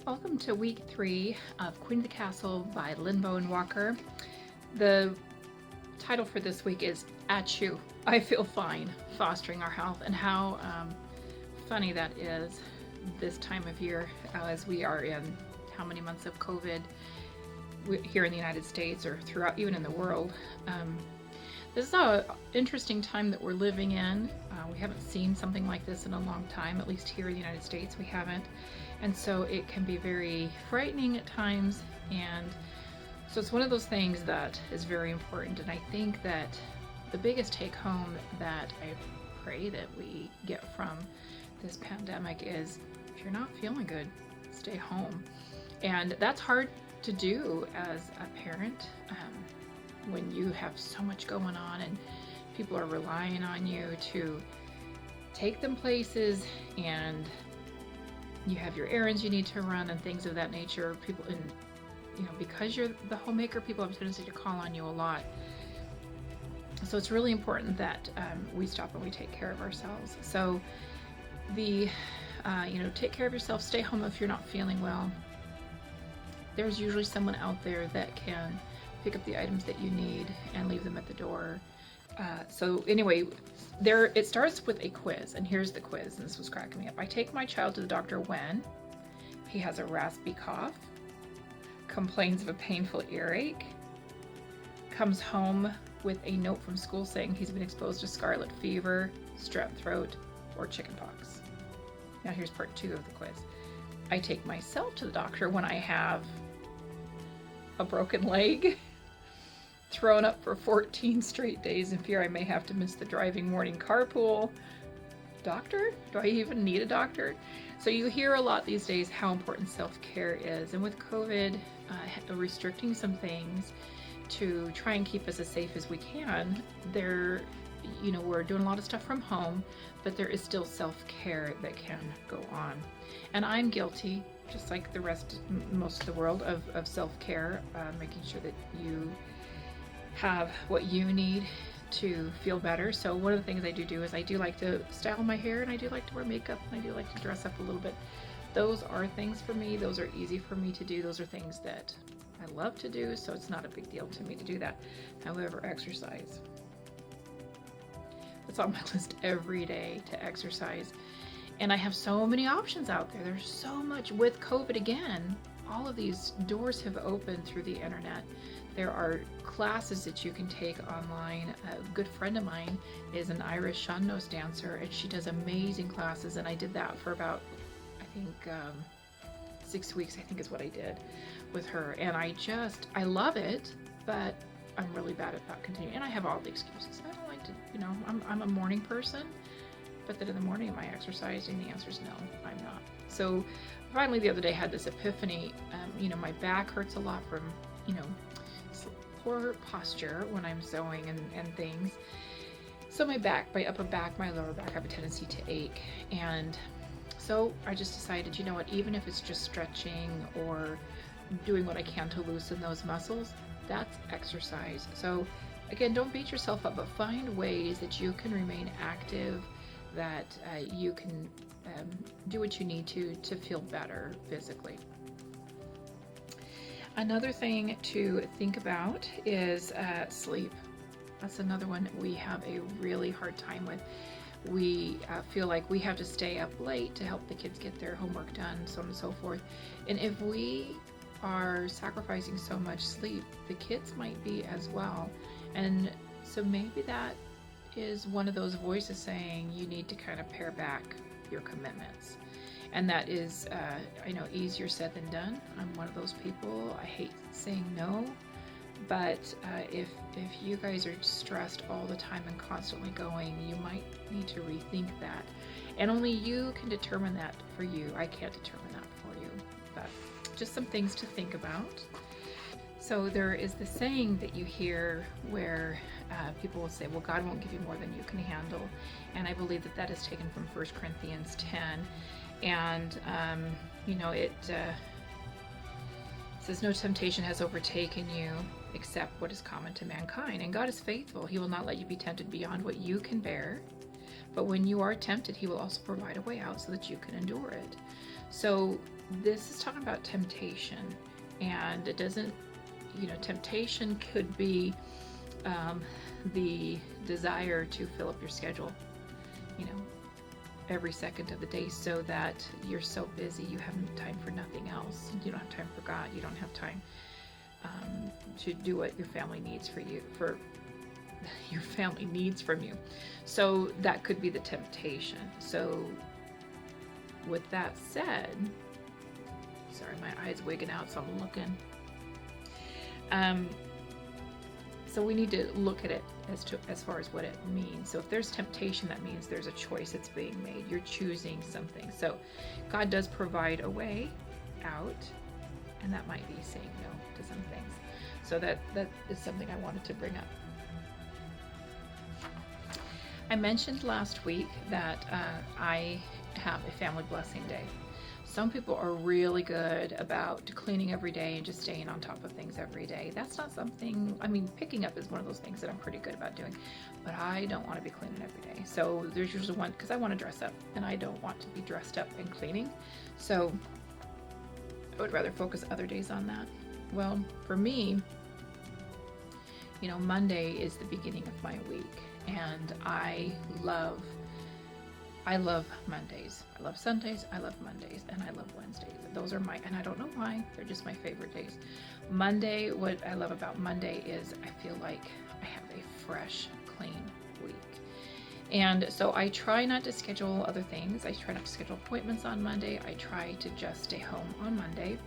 Welcome to week 3 of Queen of the Castle by Linbo and Walker. The title for this week is Achoo, I Feel Fine, Fostering Our Health, and how funny that is this time of year as we are in how many months of COVID here in the United States or throughout even in the world. This is an interesting time that we're living in. We haven't seen something like this in a long time, at least here in the United States we haven't. And so it can be very frightening at times. And so it's one of those things that is very important. And I think that the biggest take home that I pray that we get from this pandemic is if you're not feeling good, stay home. And that's hard to do as a parent. When you have so much going on and people are relying on you to take them places and you have your errands you need to run and things of that nature. People, and because you're the homemaker, people have a tendency to call on you a lot. So it's really important that we stop and we take care of ourselves. So take care of yourself, stay home if you're not feeling well. There's usually someone out there that can pick up the items that you need and leave them at the door. So anyway, it starts with a quiz, and here's the quiz, and this was cracking me up. I take my child to the doctor when he has a raspy cough, complains of a painful earache, comes home with a note from school saying he's been exposed to scarlet fever, strep throat, or chickenpox. Now here's part 2 of the quiz. I take myself to the doctor when I have a broken leg, thrown up for 14 straight days in fear I may have to miss the driving morning carpool. Doctor? Do I even need a doctor? So you hear a lot these days how important self-care is, and with COVID restricting some things to try and keep us as safe as we can, we're doing a lot of stuff from home, but there is still self-care that can go on. And I'm guilty, just like the rest, most of the world, of self-care, making sure that you have what you need to feel better. So one of the things I do is I do like to style my hair, and I do like to wear makeup, and I do like to dress up a little bit. Those are things for me. Those are easy for me to do. Those are things that I love to do, so it's not a big deal to me to do that. However, exercise. It's on my list every day to exercise. And I have so many options out there. There's so much. With COVID again, all of these doors have opened through the internet. There are classes that you can take online. A good friend of mine is an Irish shannos dancer, and she does amazing classes, and I did that for about, 6 weeks, I think is what I did with her. And I love it, but I'm really bad at not continuing. And I have all the excuses. I don't like to, I'm a morning person, but then in the morning am I exercising? The answer is no, I'm not. So finally the other day I had this epiphany. My back hurts a lot from, poor posture when I'm sewing and things. So my upper back, my lower back have a tendency to ache. And so I just decided, even if it's just stretching or doing what I can to loosen those muscles, that's exercise. So again, don't beat yourself up, but find ways that you can remain active, that you can do what you need to feel better physically. Another thing to think about is sleep. That's another one we have a really hard time with. We feel like we have to stay up late to help the kids get their homework done, so on and so forth. And if we are sacrificing so much sleep, the kids might be as well. And so maybe that is one of those voices saying you need to kind of pare back your commitments. And that is, easier said than done. I'm one of those people. I hate saying no, but if you guys are stressed all the time and constantly going, you might need to rethink that. And only you can determine that for you. I can't determine that for you, but just some things to think about. So there is the saying that you hear where people will say, well, God won't give you more than you can handle. And I believe that is taken from 1 Corinthians 10. And, it says, no temptation has overtaken you except what is common to mankind. And God is faithful. He will not let you be tempted beyond what you can bear. But when you are tempted, he will also provide a way out so that you can endure it. So this is talking about temptation, and it doesn't, temptation could be the desire to fill up your schedule, every second of the day, so that you're so busy you have time for nothing else. You don't have time for God. You don't have time to do what your family needs your family needs from you. So that could be the temptation. So with that said, sorry, my eye's wigging out, so I'm looking. So we need to look at it as far as what it means. So if there's temptation, that means there's a choice that's being made. You're choosing something. So God does provide a way out, and that might be saying no to some things. So that is something I wanted to bring up. I mentioned last week that I have a family blessing day. Some people are really good about cleaning every day and just staying on top of things every day. That's not something, picking up is one of those things that I'm pretty good about doing, but I don't want to be cleaning every day. So there's usually one, because I want to dress up, and I don't want to be dressed up and cleaning. So I would rather focus other days on that. Well, for me, Monday is the beginning of my week, and I love Mondays. I love Sundays, I love Mondays, and I love Wednesdays. Those are and I don't know why, they're just my favorite days. Monday, what I love about Monday is I feel like I have a fresh, clean week. And so I try not to schedule other things. I try not to schedule appointments on Monday. I try to just stay home on Monday.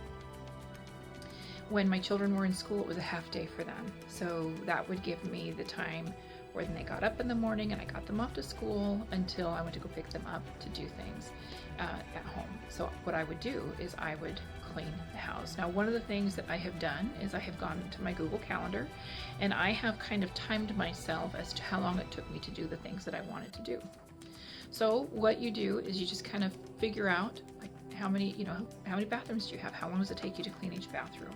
When my children were in school, it was a half day for them. So that would give me the time where then they got up in the morning and I got them off to school until I went to go pick them up to do things at home. So what I would do is I would clean the house. Now, one of the things that I have done is I have gone to my Google Calendar, and I have kind of timed myself as to how long it took me to do the things that I wanted to do. So what you do is you just kind of figure out like how many bathrooms do you have? How long does it take you to clean each bathroom?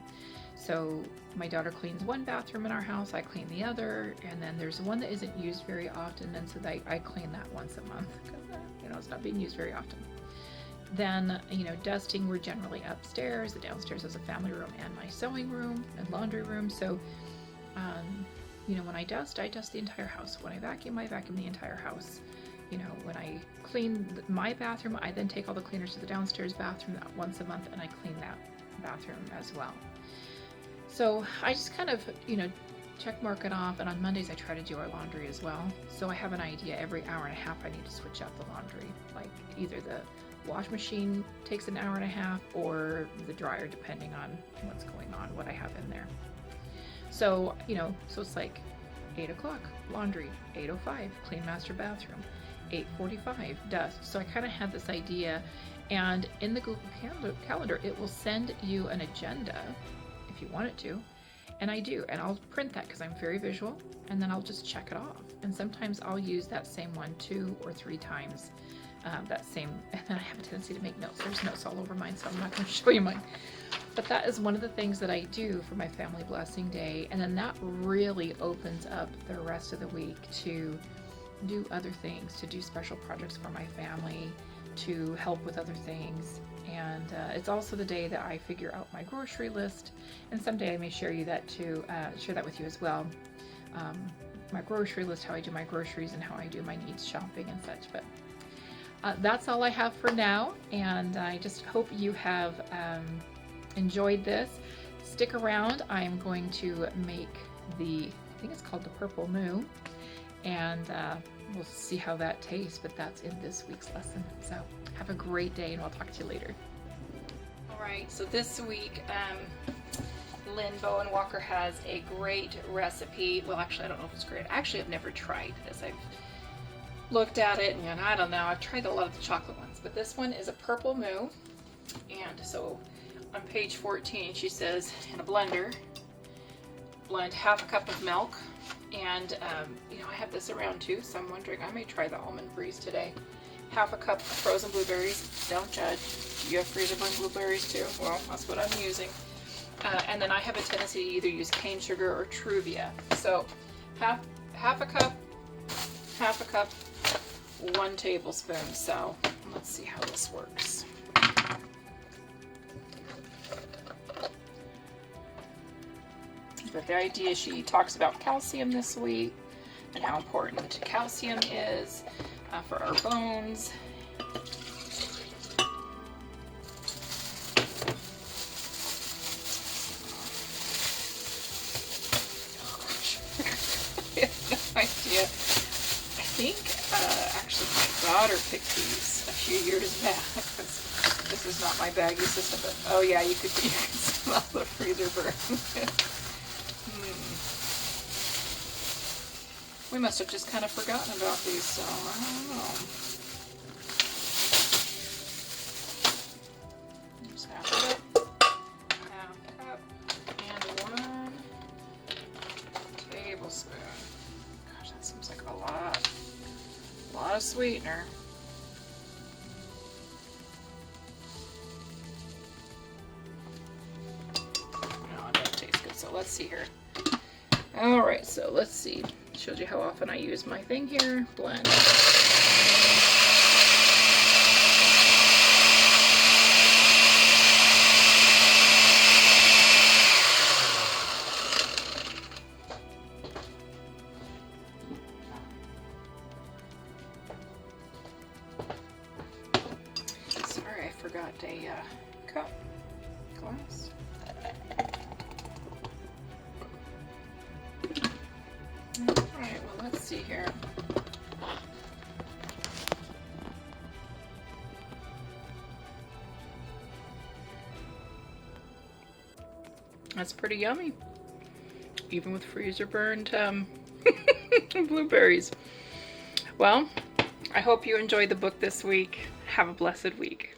So my daughter cleans one bathroom in our house, I clean the other, and then there's one that isn't used very often, and so I clean that once a month because it's not being used very often. Then, dusting, we're generally upstairs. The downstairs is a family room and my sewing room and laundry room. So, when I dust the entire house. When I vacuum the entire house. When I clean my bathroom, I then take all the cleaners to the downstairs bathroom once a month, and I clean that bathroom as well. So I just kind of, check mark it off, and on Mondays I try to do our laundry as well. So I have an idea every hour and a half I need to switch out the laundry. Like either the wash machine takes an hour and a half or the dryer, depending on what's going on, what I have in there. So, so it's like 8 o'clock, laundry, 8:05, clean master bathroom, 8:45, dust. So I kind of had this idea, and in the Google Calendar, it will send you an agenda if you want it to, and I do, and I'll print that because I'm very visual, and then I'll just check it off. And sometimes I'll use that same one 2 or 3 times, and then I have a tendency to make notes. There's notes all over mine, so I'm not going to show you mine. But that is one of the things that I do for my family blessing day, and then that really opens up the rest of the week to do other things, to do special projects for my family, to help with other things. And it's also the day that I figure out my grocery list, and someday I may share that with you as well. My grocery list, how I do my groceries and how I do my needs shopping and such. But that's all I have for now, and I just hope you have enjoyed this. Stick around. I'm going to make I think it's called the Purple Moo, and we'll see how that tastes, but that's in this week's lesson. So have a great day, and I'll talk to you later. All right, so this week, Lynn Bowen Walker has a great recipe. Well, actually, I don't know if it's great. Actually, I've never tried this. I've looked at it, and I don't know. I've tried a lot of the chocolate ones, but this one is a Purple Moo. And so on page 14, she says, in a blender, blend half a cup of milk. And, I have this around too, so I'm wondering, I may try the almond breeze today. Half a cup of frozen blueberries. Don't judge. You have freezer burn blueberries too. Well, that's what I'm using. And then I have a tendency to either use cane sugar or Truvia. So half a cup, 1 tablespoon. So let's see how this works. But the idea, she talks about calcium this week and how important calcium is for our bones. I have no idea. I think actually my daughter picked these a few years back. This is not my baggy system, but oh yeah, you can smell the freezer burn. We must have just kind of forgotten about these, so I don't know. Just half cup, and 1 tablespoon. Gosh, that seems like a lot of sweetener. No, it doesn't taste good, so let's see here. All right, so let's see. Shows you how often I use my thing here. Blend. Sorry, I forgot a cup glass. Alright, well, let's see here. That's pretty yummy, even with freezer burned blueberries. Well, I hope you enjoyed the book this week. Have a blessed week.